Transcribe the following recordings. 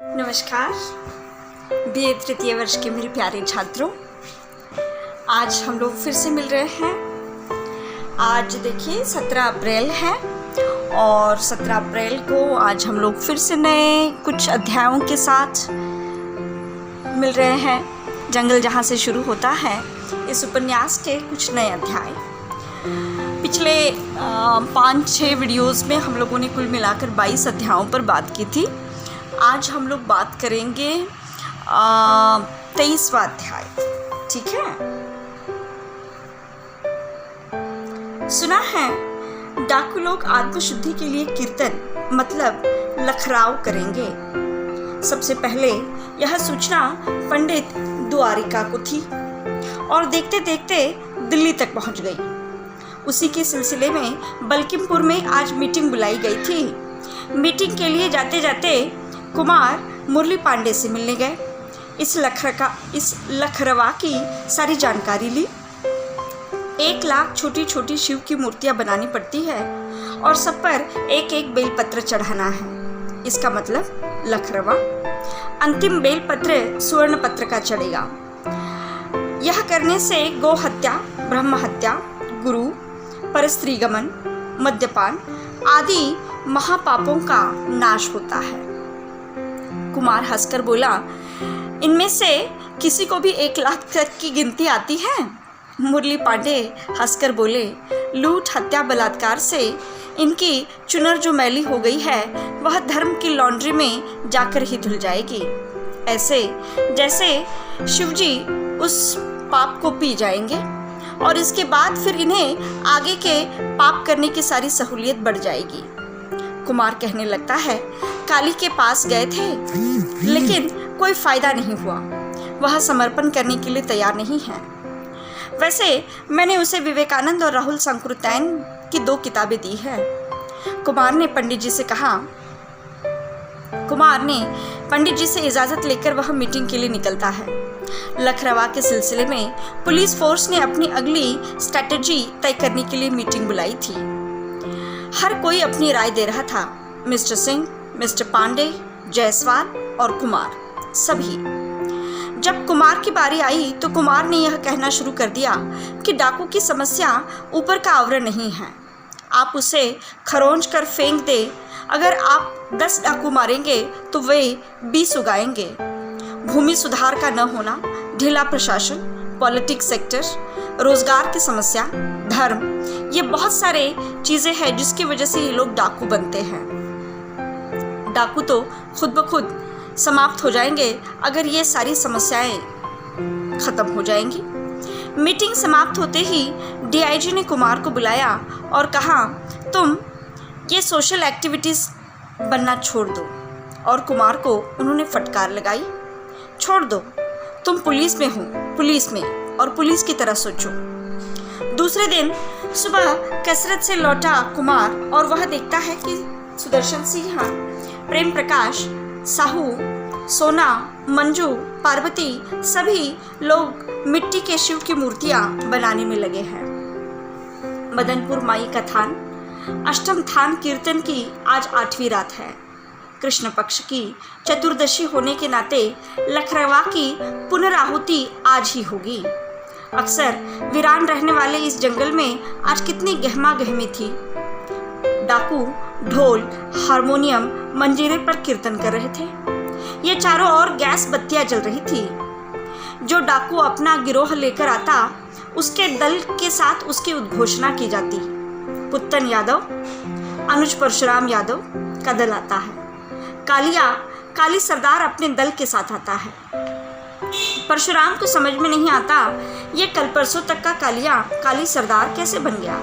नमस्कार बीए तृतीय वर्ष के मेरे प्यारे छात्रों, आज हम लोग फिर से मिल रहे हैं। आज देखिए 17 अप्रैल है और 17 अप्रैल को आज हम लोग फिर से नए कुछ अध्यायों के साथ मिल रहे हैं। जंगल जहाँ से शुरू होता है, इस उपन्यास के कुछ नए अध्याय। पिछले 5-6 वीडियोस में हम लोगों ने कुल मिलाकर 22 अध्यायों पर बात की थी। आज हम लोग बात करेंगे 23वां अध्याय। ठीक है, सुना है डाकू लोग आत्मशुद्धि के लिए कीर्तन मतलब लखराव करेंगे। सबसे पहले यह सूचना पंडित द्वारिका को थी और देखते देखते दिल्ली तक पहुंच गई। उसी के सिलसिले में बल्किमपुर में आज मीटिंग बुलाई गई थी। मीटिंग के लिए जाते जाते कुमार मुरली पांडे से मिलने गए। इस लखरवा की सारी जानकारी ली। 1 लाख छोटी छोटी शिव की मूर्तियां बनानी पड़ती है और सब पर एक एक बेलपत्र चढ़ाना है। इसका मतलब लखरवा। अंतिम बेलपत्र स्वर्ण पत्र का चढ़ेगा। यह करने से गौ हत्या, ब्रह्म हत्या, गुरु, परस्त्रीगमन, मद्यपान आदि महापापों का नाश होता है। कुमार हंसकर बोला, इनमें से किसी को भी 1 लाख तक की गिनती आती है? मुरली पांडे हंसकर बोले, लूट, हत्या, बलात्कार से इनकी चुनर जो मैली हो गई है वह धर्म की लॉन्ड्री में जाकर ही धुल जाएगी। ऐसे जैसे शिवजी उस पाप को पी जाएंगे और इसके बाद फिर इन्हें आगे के पाप करने की सारी सहूलियत बढ़ जाएगी। कुमार कहने लगता है, काली के पास गए थे लेकिन कोई फायदा नहीं हुआ। वह समर्पण करने के लिए तैयार नहीं है। वैसे मैंने उसे विवेकानंद और राहुल संकृतैन की 2 किताबें दी है। कुमार ने पंडित जी से इजाज़त लेकर वह मीटिंग के लिए निकलता है। लखरवा के सिलसिले में पुलिस फोर्स ने अपनी अगली स्ट्रैटेजी तय करने के लिए मीटिंग बुलाई थी। हर कोई अपनी राय दे रहा था। मिस्टर सिंह, मिस्टर पांडे, जायसवाल और कुमार सभी। जब कुमार की बारी आई तो कुमार ने यह कहना शुरू कर दिया कि डाकू की समस्या ऊपर का आवरण नहीं है। आप उसे खरोंच कर फेंक दे। अगर आप 10 डाकू मारेंगे तो वे 20 उगाएंगे। भूमि सुधार का न होना, ढीला प्रशासन, पॉलिटिक्स सेक्टर, रोजगार की समस्या, धर्म, ये बहुत सारे चीजें हैं जिसकी वजह से ये लोग डाकू बनते हैं। डाकू तो खुद ब खुद समाप्त हो जाएंगे अगर ये सारी समस्याएं खत्म हो जाएंगी। मीटिंग समाप्त होते ही डीआईजी ने कुमार को बुलाया और कहा, तुम ये सोशल एक्टिविटीज बनना छोड़ दो। और कुमार को उन्होंने फटकार लगाई, छोड़ दो, तुम पुलिस में हो, पुलिस में, और पुलिस की तरह सोचो। दूसरे दिन सुबह कसरत से लौटा कुमार और वह देखता है कि सुदर्शन सिंह, प्रेम प्रकाश, साहू, सोना, मंजू, पार्वती सभी लोग मिट्टी के शिव की मूर्तियां बनाने में लगे हैं। मदनपुर माई का थान, अष्टम थान कीर्तन की आज 8वीं रात है। कृष्ण पक्ष की चतुर्दशी होने के नाते लखरवा की पुनराहुति आज ही होगी। अक्सर वीरान रहने वाले इस जंगल में आज कितनी गहमा गहमी थी। डाकू ढोल, हारमोनियम, मंजीरे पर कीर्तन कर रहे थे। ये चारों ओर गैस बत्तियां जल रही थी। जो डाकू अपना गिरोह लेकर आता उसके दल के साथ उसकी उद्घोषणा की जाती। पुत्तन यादव, अनुज परशुराम यादव का दल आता है। काली सरदार अपने दल के साथ आता है। परशुराम को समझ में नहीं आता ये कल परसों तक का काली सरदार कैसे बन गया,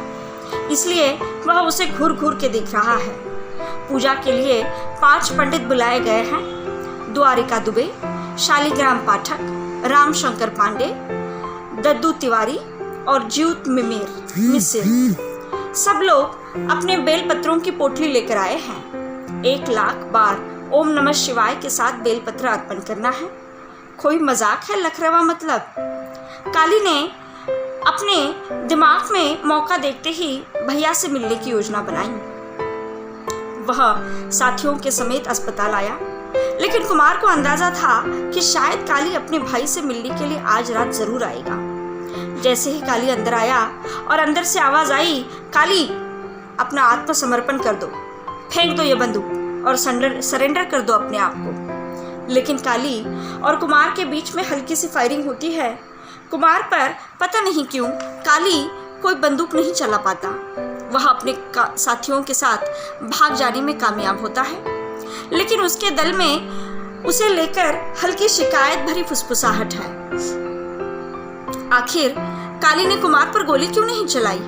इसलिए वह उसे घूर घूर के देख रहा है। पूजा के लिए 5 पंडित बुलाए गए हैं। द्वारिका दुबे, शालिग्राम पाठक, रामशंकर पांडे, दद्दू तिवारी और ज्यूत मिसिर सब लोग अपने बेलपत्रों की पोटली लेकर आए हैं। 1 लाख बार ओम नमः शिवाय के साथ बेलपत्र अर्पण करना है। कोई मजाक है लखरवा मतलब? काली ने अपने दिमाग में मौका देखते ही भैया से मिलने की योजना बनाई। वह साथियों के समेत अस्पताल आया। लेकिन कुमार को अंदाजा था कि शायद काली अपने भाई से मिलने के लिए आज रात जरूर आएगा। जैसे ही काली अंदर आया और अंदर से आवाज आई, काली अपना आत्मसमर्पण कर दो, फेंक दो ये बंदूक और सरेंडर कर दो अपने आप को। लेकिन काली और कुमार के बीच में हल्की सी फायरिंग होती है। कुमार पर पता नहीं क्यों काली कोई बंदूक नहीं चला पाता। वह अपने साथियों के साथ भाग जाने में कामयाब होता है, लेकिन उसके दल में उसे लेकर हल्की शिकायत भरी फुसफुसाहट है। आखिर काली ने कुमार पर गोली क्यों नहीं चलाई?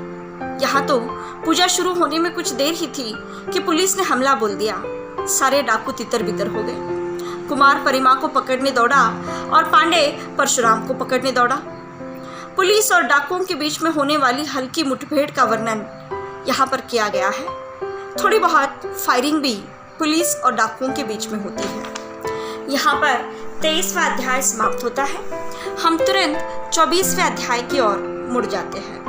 यहाँ तो पूजा शुरू होने में कुछ देर ही थी कि पुलिस ने हमला बोल दिया। सारे डाकू तितर बितर हो गए। कुमार परिमा को पकड़ने दौड़ा और पांडे परशुराम को पकड़ने दौड़ा। पुलिस और डाकुओं के बीच में होने वाली हल्की मुठभेड़ का वर्णन यहाँ पर किया गया है। थोड़ी बहुत फायरिंग भी पुलिस और डाकुओं के बीच में होती है। यहाँ पर 23वां अध्याय समाप्त होता है। हम तुरंत 24वें अध्याय की ओर मुड़ जाते हैं।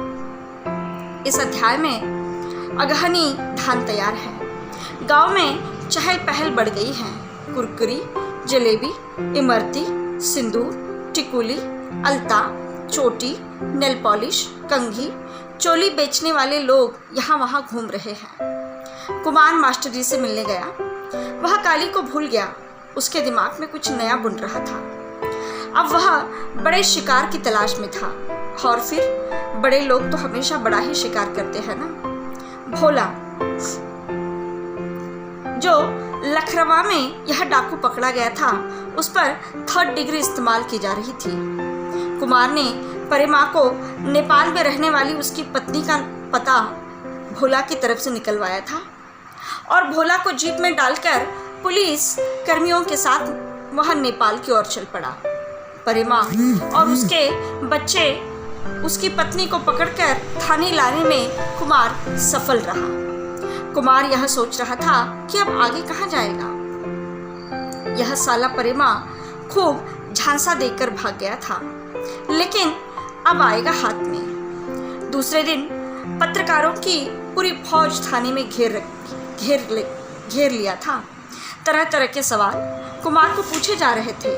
इस अध्याय में अगहनी धान तैयार है। गांव में चहल पहल बढ़ गई है। कुरकुरी, जलेबी, इमरती, सिंदूर, टिकुली, अलता, चोटी, नेल पॉलिश, कंघी, चोली बेचने वाले लोग यहाँ वहाँ घूम रहे हैं। कुमार मास्टर जी से मिलने गया। वह काली को भूल गया। उसके दिमाग में कुछ नया बुन रहा था। अब वह बड़े शिकार की तलाश में था, और फिर बड़े लोग तो हमेशा बड़ा ही शिकार करते हैं ना। भोला, जो लखरवा में यह डाकू पकड़ा गया था, उस पर 3rd डिग्री इस्तेमाल की जा रही थी। कुमार ने परिमा को नेपाल में रहने वाली उसकी पत्नी का पता भोला की तरफ से निकलवाया था और भोला को जीप में डालकर पुलिस कर्मियों के साथ वह नेपाल की ओर चल पड़ा। परिमा और उसके बच्चे उसकी पत्नी को पकड़कर थाने लाने में कुमार सफल रहा। कुमार यह सोच रहा था कि अब आगे कहाँ जाएगा। यह साला परिमा खूब झांसा देकर भाग गया था, लेकिन अब आएगा हाथ में। दूसरे दिन पत्रकारों की पूरी फौज थाने में घेर लिया था। तरह तरह के सवाल कुमार को पूछे जा रहे थे।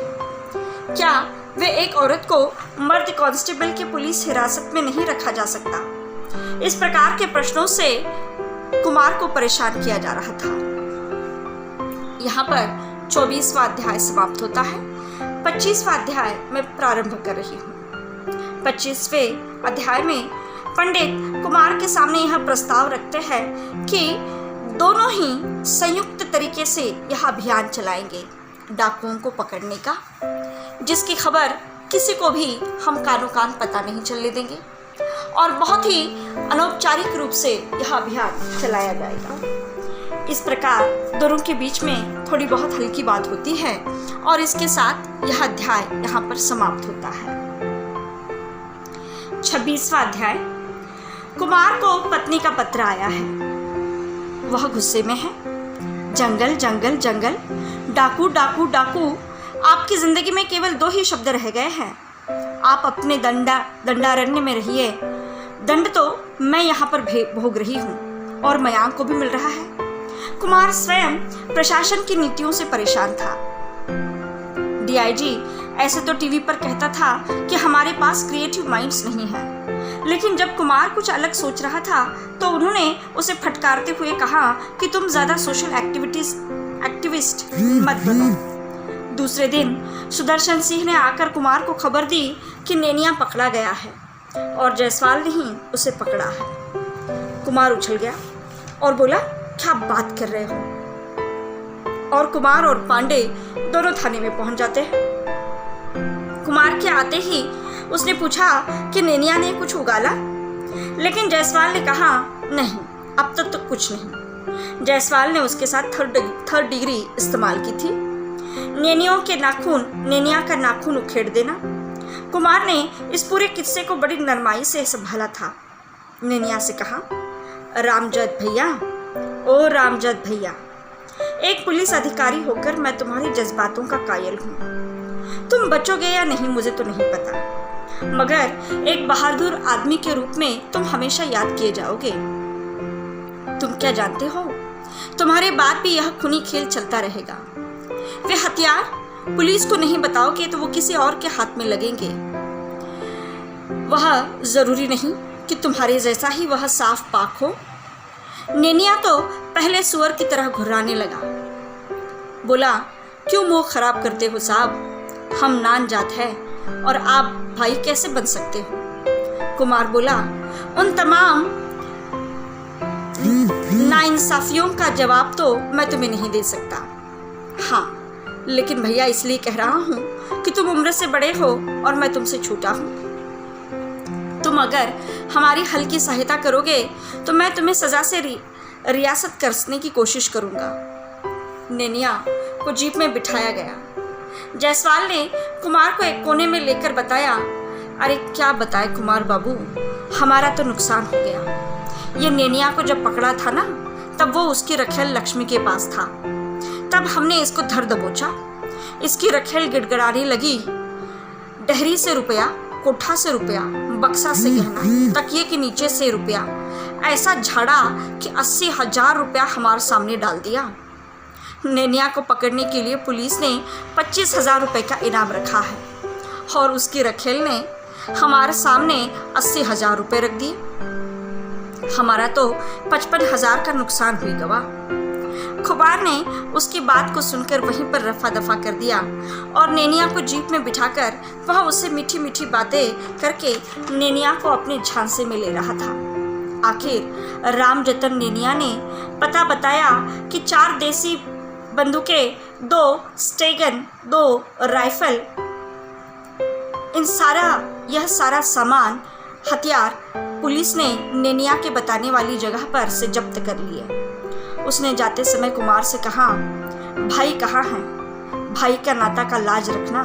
क्या वे एक औरत को मर्द कांस्टेबल के पुलिस हिरासत में नहीं रखा जा सकता? इस प्रकार के प्रश्नों से कुमार को परेशान किया जा रहा था। यहाँ पर 24वां अध्याय समाप्त होता है। 25वां अध्याय मैं प्रारंभ कर रही हूँ। 25वें अध्याय में पंडित कुमार के सामने यह प्रस्ताव रखते हैं कि दोनों ही संयुक्त तरीके से यह अभियान चलाएंगे डाकुओं को पकड़ने का, जिसकी खबर किसी को भी हम कानो कान पता नहीं चलने देंगे और बहुत ही अनौपचारिक रूप से यह अभियान चलाया जाएगा। इस प्रकार दोनों के बीच में थोड़ी बहुत हल्की बात होती है और इसके साथ यह अध्याय यहाँ पर समाप्त होता है। 26वां अध्याय। कुमार को पत्नी का पत्र आया है। वह गुस्से में है। जंगल जंगल जंगल, डाकू डाकू डाकू। आपकी जिंदगी में केवल 2 ही शब्द रह गए हैं। आप अपने दंडारण्य में रहिए। दंड तो मैं यहाँ पर भोग रही हूँ और मयांक को भी मिल रहा है। कुमार स्वयं प्रशासन की नीतियों से परेशान था। डीआईजी ऐसे तो टीवी पर कहता था कि हमारे पास क्रिएटिव माइंड्स नहीं है, लेकिन जब कुमार कुछ अलग सोच रहा था तो उन्होंने उसे फटकारते हुए कहा कि तुम ज्यादा सोशल एक्टिविस्ट मत बनो। दूसरे दिन सुदर्शन सिंह ने आकर कुमार को खबर दी कि नेनिया पकड़ा गया है और जायसवाल ने ही उसे पकड़ा है। कुमार उछल गया और बोला, क्या बात कर रहे हो? और कुमार और पांडे दोनों थाने में पहुंच जाते हैं। कुमार के आते ही उसने पूछा कि नेनिया ने कुछ उगाला, लेकिन जायसवाल ने कहा नहीं, अब तक तो कुछ नहीं। जायसवाल ने उसके साथ 3rd डिग्री इस्तेमाल की थी। नेनिया का नाखून उखेड़ देना। कुमार ने इस पूरे किस्से को बड़ी नरमाई से संभाला था। नेनिया से कहा, रामजद भैया, ओ रामजद भैया, एक पुलिस अधिकारी होकर मैं तुम्हारी जज्बातों का कायल हूँ। तुम बचोगे या नहीं मुझे तो नहीं पता, मगर एक बहादुर आदमी के रूप में तुम हमेशा याद किए जाओगे। तुम क्या जानते हो, तुम्हारे बाद भी यह खूनी खेल चलता रहेगा। वे हथियार पुलिस को नहीं बताओगे तो वो किसी और के हाथ में लगेंगे। वह जरूरी नहीं कि तुम्हारे जैसा ही वह साफ पाक हो। नेनिया तो पहले सुअर की तरह घुर्राने लगा। बोला, क्यों मुंह खराब करते हो साहब, हम नान जात है और आप भाई कैसे बन सकते हो। कुमार बोला, उन तमाम नाइंसाफियों का जवाब तो मैं तुम्हें नहीं दे सकता। हाँ, लेकिन भैया इसलिए कह रहा हूँ कि तुम उम्र से बड़े हो और मैं तुमसे छोटा हूँ। तुम अगर हमारी हल्की सहायता करोगे तो मैं तुम्हें सजा से रियासत करने की कोशिश करूँगा। नेनिया को जीप में बिठाया गया। जायसवाल ने कुमार को एक कोने में लेकर बताया, अरे क्या बताए कुमार बाबू, हमारा तो नुकसान हो गया। ये नेनिया को जब पकड़ा था ना, तब वो उसकी रखेल लक्ष्मी के पास था। तब हमने इसको धर दबोचा। इसकी रखेल गिड़गिड़ाने लगी, डहरी से रुपया, कोठा से रुपया, बक्सा से गहना, तकिए के नीचे से रुपया, ऐसा झाड़ा कि 80,000 रुपया हमारे सामने डाल दिया। नेनिया को पकड़ने के लिए पुलिस ने 25,000 रुपये का इनाम रखा है और उसकी रखेल ने हमारे सामने 80,000 रुपये रख दिए। हमारा तो 55,000 का नुकसान हुई गवाह। कुमार ने उसकी बात को सुनकर वहीं पर रफा दफा कर दिया और नेनिया को जीप में बिठाकर वह उससे मीठी मीठी बातें करके नेनिया को अपने झांसे में ले रहा था। आखिर राम जतन नेनिया ने पता बताया कि 4 देसी बंदूकें, 2 स्टेगन, 2 राइफल, यह सारा सामान, हथियार पुलिस ने नेनिया के बताने वाली जगह पर से जब्त कर लिए। उसने जाते समय कुमार से कहा, भाई कहाँ हैं? भाई का नाता का लाज रखना।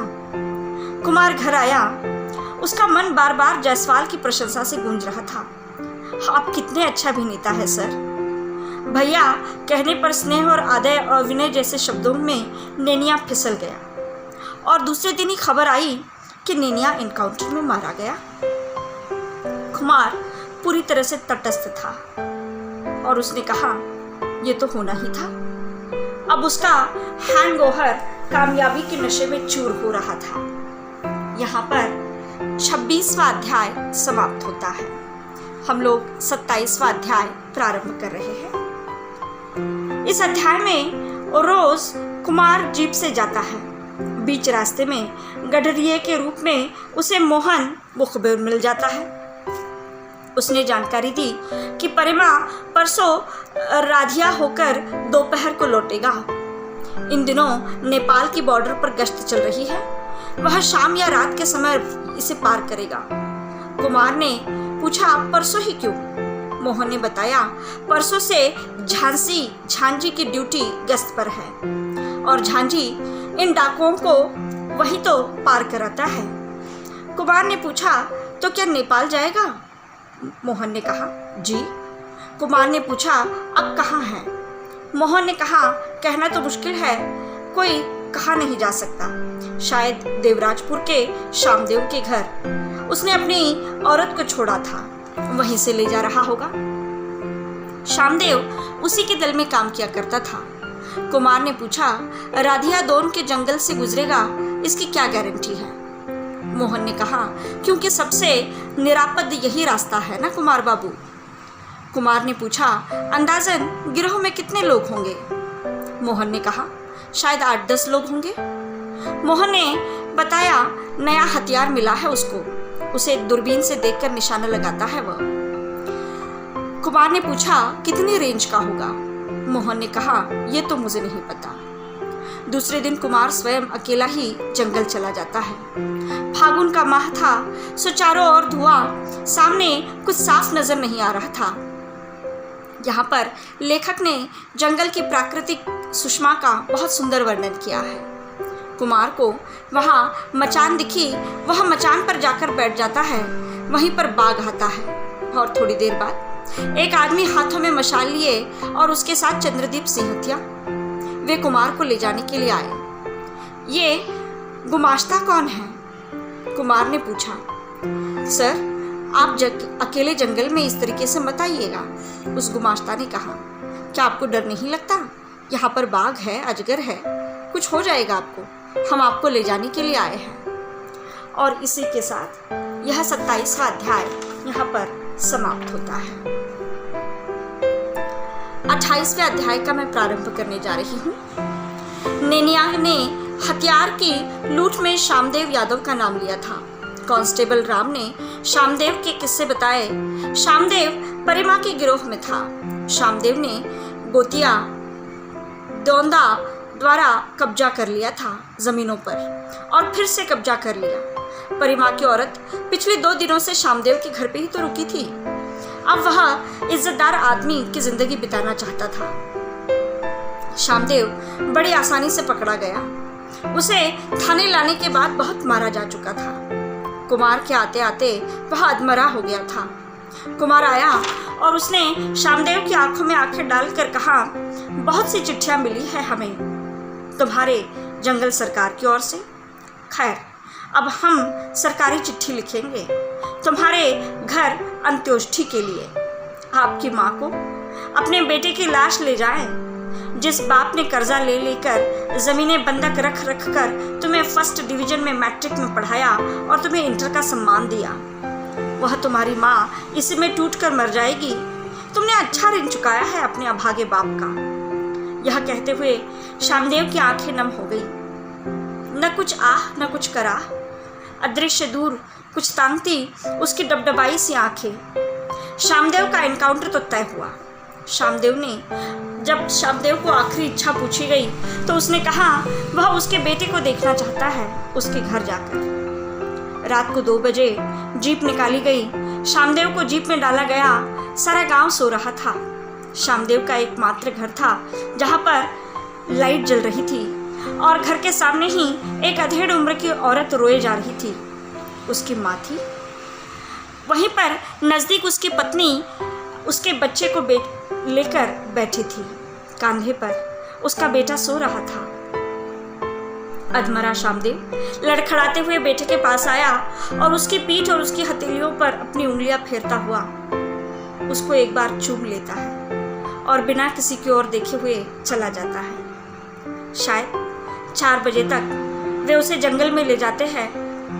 कुमार घर आया। उसका मन बार बार जायसवाल की प्रशंसा से गूंज रहा था। आप कितने अच्छा अभिनेता है सर। भैया कहने पर स्नेह और आदय और विनय जैसे शब्दों में नेनिया फिसल गया और दूसरे दिन ही खबर आई कि नेनिया एनकाउंटर में मारा गया। कुमार पूरी तरह से तटस्थ था और उसने कहा, ये तो होना ही था। अब उसका हैंगओवर कामयाबी के नशे में चूर हो रहा था। यहाँ पर 26वां अध्याय समाप्त होता है। हम लोग 27वां अध्याय प्रारंभ कर रहे हैं। इस अध्याय में रोज कुमार जीप से जाता है। बीच रास्ते में गडरिये के रूप में उसे मोहन मुखबिर मिल जाता है। उसने जानकारी दी कि परिमा परसों राधिया होकर दोपहर को लौटेगा। इन दिनों नेपाल की बॉर्डर पर गश्त चल रही है। वह शाम या रात के समय इसे पार करेगा। कुमार ने पूछा, परसों ही क्यों? मोहन ने बताया, परसों से झांझी की ड्यूटी गश्त पर है और झांझी इन डाकुओं को वही तो पार कराता है। कुमार ने पूछा, तो क्या नेपाल जाएगा? मोहन ने कहा, जी। कुमार ने पूछा, अब कहाँ है? मोहन ने कहा, कहना तो मुश्किल है, कोई कहा नहीं जा सकता। शायद देवराजपुर के शामदेव के घर उसने अपनी औरत को छोड़ा था, वहीं से ले जा रहा होगा। शामदेव उसी के दल में काम किया करता था। कुमार ने पूछा, राधिया दोन के जंगल से गुजरेगा, इसकी क्या गारंटी है? मोहन ने कहा, क्योंकि सबसे निरापद यही रास्ता है ना कुमार बाबू। कुमार ने पूछा, अंदाजन गिरोह में कितने लोग होंगे? मोहन ने कहा, शायद 8-10 लोग होंगे। मोहन ने बताया, नया हथियार मिला है उसको, उसे दूरबीन से देखकर निशाना लगाता है वह। कुमार ने पूछा, कितनी रेंज का होगा? मोहन ने कहा, ये तो मुझे नहीं पता। दूसरे दिन कुमार स्वयं अकेला ही जंगल चला जाता है। फागुन का माह था, सो चारों ओर धुआं, सामने कुछ साफ नजर नहीं आ रहा था। यहाँ पर लेखक ने जंगल की प्राकृतिक सुषमा का बहुत सुंदर वर्णन किया है। कुमार को वहाँ मचान दिखी, वह मचान पर जाकर बैठ जाता है। वहीं पर बाघ आता है और थोड़ी देर बाद एक आदमी हाथों में मशाल लिए और उसके साथ चंद्रदीप सिंहतिया, वे कुमार को ले जाने के लिए आए। ये गुमाश्ता कौन है? कुमार ने पूछा। सर, आप अकेले जंगल में इस तरीके से मत आइएगा, उस गुमाश्ता ने कहा। क्या आपको डर नहीं लगता? यहाँ पर बाघ है, अजगर है, कुछ हो जाएगा आपको, हम आपको ले जाने के लिए आए हैं। और इसी के साथ यह 27वां अध्याय यहाँ पर समाप्त होता है। 28वें अध्याय का मैं प्रारंभ करने जा रही हूँ। नैनियाल ने हथियार की लूट में शामदेव यादव का नाम लिया था। कांस्टेबल राम ने शामदेव के किस्से बताए। शामदेव परिमा के गिरोह में था। शामदेव ने गोतिया दौंदा द्वारा कब्जा कर लिया था जमीनों पर और फिर से कब्जा कर लिया। परिमा की औरत पिछले 2 दिनों से शामदेव के घर पे ही तो रुकी थी। अब वह इज्जतदार आदमी की जिंदगी बिताना चाहता था। शामदेव बड़ी आसानी से पकड़ा गया। उसे थाने लाने के बाद बहुत मारा जा चुका था। कुमार के आते आते वह अधमरा हो गया था। कुमार आया और उसने शामदेव की आंखों में आंखें डालकर कहा, बहुत सी चिट्ठियां मिली है हमें तुम्हारे जंगल सरकार की ओर से। खैर, अब हम सरकारी चिट्ठी लिखेंगे तुम्हारे घर अंत्योष्टि के लिए। आपकी माँ को अपने बेटे की लाश ले जाएं। जिस बाप ने कर्जा ले लेकर ज़मीनें बंधक रख रख कर तुम्हें फर्स्ट डिवीजन में मैट्रिक में पढ़ाया और तुम्हें इंटर का सम्मान दिया, वह तुम्हारी माँ इसी में टूट कर मर जाएगी। तुमने अच्छा ऋण चुकाया है अपने अभागे बाप का। यह कहते हुए शामदेव की आंखें नम हो गई। न कुछ आह न कुछ कराह, अदृश्य दूर कुछ तांगती उसकी डबडबाई सी आंखें। शामदेव का एनकाउंटर तो तय हुआ। जब शामदेव को आखिरी इच्छा पूछी गई तो उसने कहा वह उसके बेटे को देखना चाहता है उसके घर जाकर। रात को 2 बजे जीप निकाली गई। शामदेव को जीप में डाला गया। सारा गांव सो रहा था। शामदेव का एकमात्र घर था जहां पर लाइट जल रही थी और घर के सामने ही एक अधेड़ उम्र की औरत रोए जा रही थी। उसकी माँ थी। वहीं पर नज़दीक उसकी पत्नी उसके बच्चे को लेकर बैठी थी। कांधे पर उसका बेटा सो रहा था। अधमरा शामदेव लड़खड़ाते हुए बेटे के पास आया और उसकी पीठ और उसकी हथेलियों पर अपनी उंगलियां फेरता हुआ उसको एक बार चूम लेता है और बिना किसी की ओर देखे हुए चला जाता है। शायद 4 बजे तक वे उसे जंगल में ले जाते हैं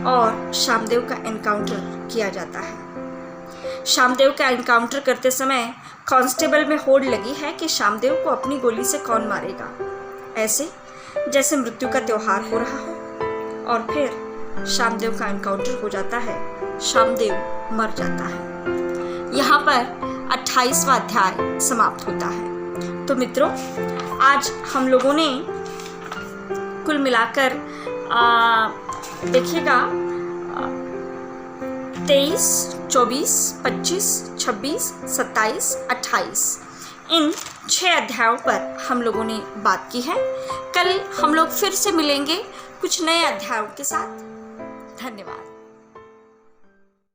और शामदेव का एनकाउंटर किया जाता है। शामदेव का एनकाउंटर करते समय कांस्टेबल में होड़ लगी है कि शामदेव को अपनी गोली से कौन मारेगा, ऐसे जैसे मृत्यु का त्योहार हो रहा हो। और फिर शामदेव का एनकाउंटर हो जाता है। शामदेव मर जाता है। यहाँ पर 28वां अध्याय समाप्त होता है। तो मित्रों, आज हम लोगों ने कुल मिलाकर देखिएगा 23, 24, 25, 26, 27, 28 इन 6 अध्यायों पर हम लोगों ने बात की है। कल हम लोग फिर से मिलेंगे कुछ नए अध्यायों के साथ। धन्यवाद।